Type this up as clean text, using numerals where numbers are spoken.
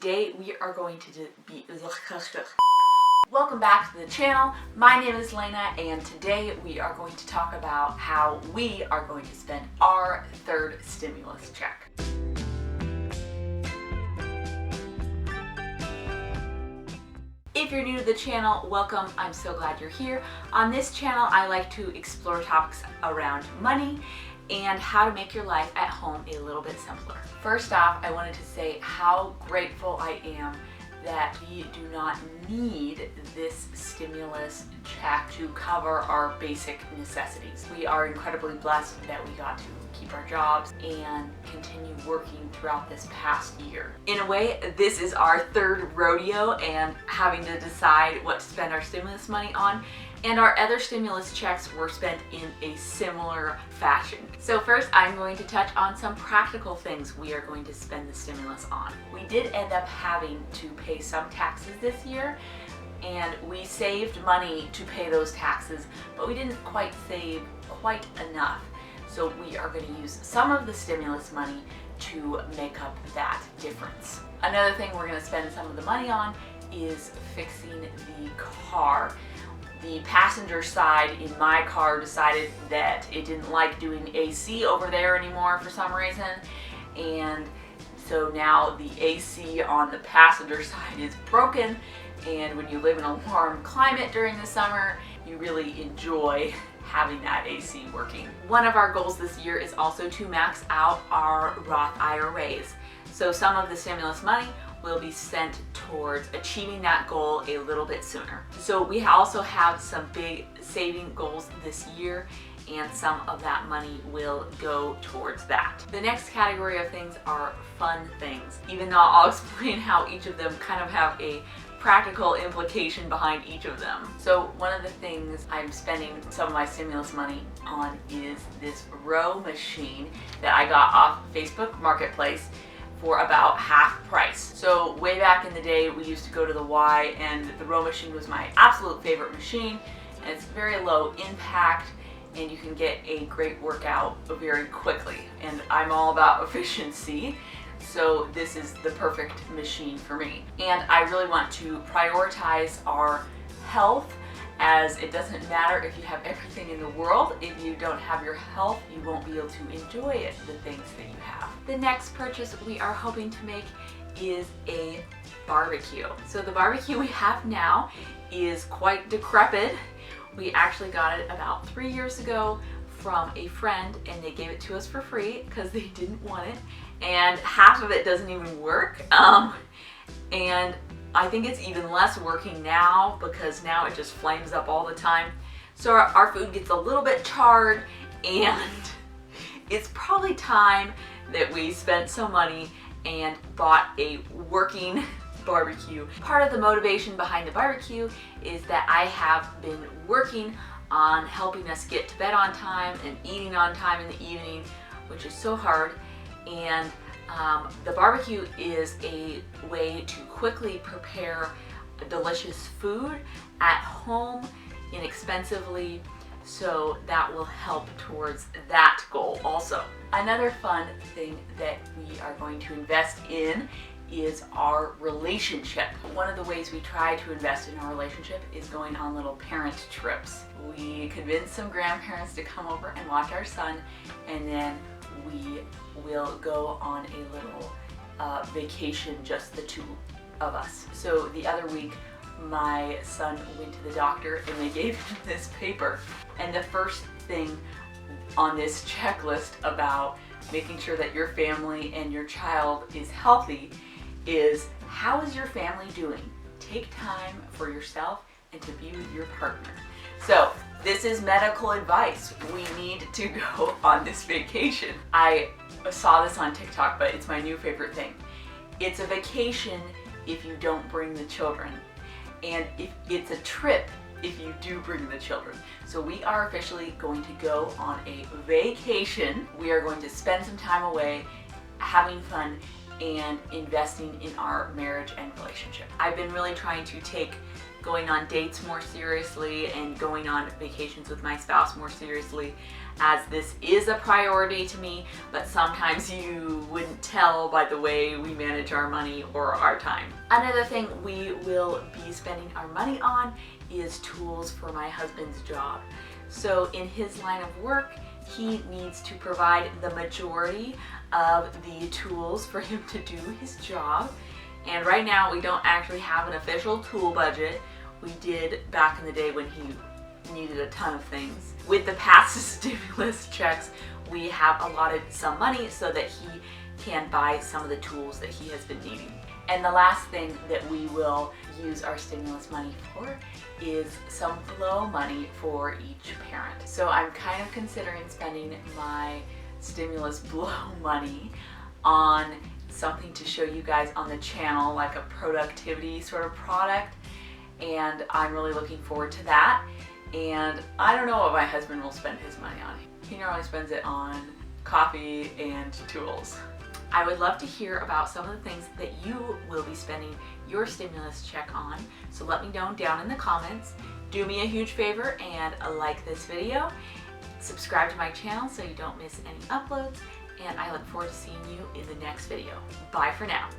Today we are going to be welcome back to the channel. My name is Lena and today we are going to talk about how we are going to spend our third stimulus check. If you're new to the channel, welcome. I'm so glad you're here. On this channel, I like to explore topics around money and how to make your life at home a little bit simpler. First off, I wanted to say how grateful I am that we do not need this stimulus check to cover our basic necessities. We are incredibly blessed that we got to keep our jobs and continue working throughout this past year. In a way, this is our third rodeo and having to decide what to spend our stimulus money on, and our other stimulus checks were spent in a similar fashion. So first, I'm going to touch on some practical things we are going to spend the stimulus on. We did end up having to pay some taxes this year, and we saved money to pay those taxes, but we didn't quite save quite enough. So we are going to use some of the stimulus money to make up that difference. Another thing we're going to spend some of the money on is fixing the car. The passenger side in my car decided that it didn't like doing AC over there anymore for some reason, and so now the AC on the passenger side is broken, and when you live in a warm climate during the summer, you really enjoy having that AC working. One of our goals this year is also to max out our Roth IRAs. So some of the stimulus money will be sent towards achieving that goal a little bit sooner. So we also have some big saving goals this year, and some of that money will go towards that. The next category of things are fun things, even though I'll explain how each of them kind of have a practical implication behind each of them. So one of the things I'm spending some of my stimulus money on is this row machine that I got off Facebook Marketplace for about half price. So way back in the day, we used to go to the Y, and the row machine was my absolute favorite machine, and it's very low impact and you can get a great workout very quickly, and I'm all about efficiency. So this is the perfect machine for me. And I really want to prioritize our health, as it doesn't matter if you have everything in the world. If you don't have your health, you won't be able to enjoy it, the things that you have. The next purchase we are hoping to make is a barbecue. So the barbecue we have now is quite decrepit. We actually got it about 3 years ago from a friend, and they gave it to us for free because they didn't want it, and half of it doesn't even work, and I think it's even less working now because now it just flames up all the time. So our food gets a little bit charred, and it's probably time that we spent some money and bought a working barbecue. Part of the motivation behind the barbecue is that I have been working on helping us get to bed on time and eating on time in the evening, which is so hard. And the barbecue is a way to quickly prepare delicious food at home inexpensively, so that will help towards that goal also. Another fun thing that we are going to invest in is our relationship. One of the ways we try to invest in our relationship is going on little parent trips. We convinced some grandparents to come over and watch our son, and then we will go on a little vacation, just the two of us. So the other week, my son went to the doctor and they gave him this paper. And the first thing on this checklist about making sure that your family and your child is healthy is, how is your family doing? Take time for yourself and to be with your partner. So this is medical advice. We need to go on this vacation. I saw this on TikTok, but it's my new favorite thing. It's a vacation if you don't bring the children, and if it's a trip if you do bring the children. So we are officially going to go on a vacation. We are going to spend some time away having fun, and investing in our marriage and relationship. I've been really trying to take going on dates more seriously and going on vacations with my spouse more seriously, as this is a priority to me, but sometimes you wouldn't tell by the way we manage our money or our time. Another thing we will be spending our money on is tools for my husband's job. So in his line of work, he needs to provide the majority of the tools for him to do his job. And right now we don't actually have an official tool budget. We did back in the day when he needed a ton of things. With the past stimulus checks, we have allotted some money so that he can buy some of the tools that he has been needing. And the last thing that we will use our stimulus money for is some blow money for each parent. So I'm kind of considering spending my stimulus blow money on something to show you guys on the channel, like a productivity sort of product, and I'm really looking forward to that. And I don't know what my husband will spend his money on. He normally spends it on coffee and tools. I would love to hear about some of the things that you will be spending your stimulus check on, so let me know down in the comments. Do me a huge favor and like this video, subscribe to my channel so you don't miss any uploads, and I look forward to seeing you in the next video. Bye for now.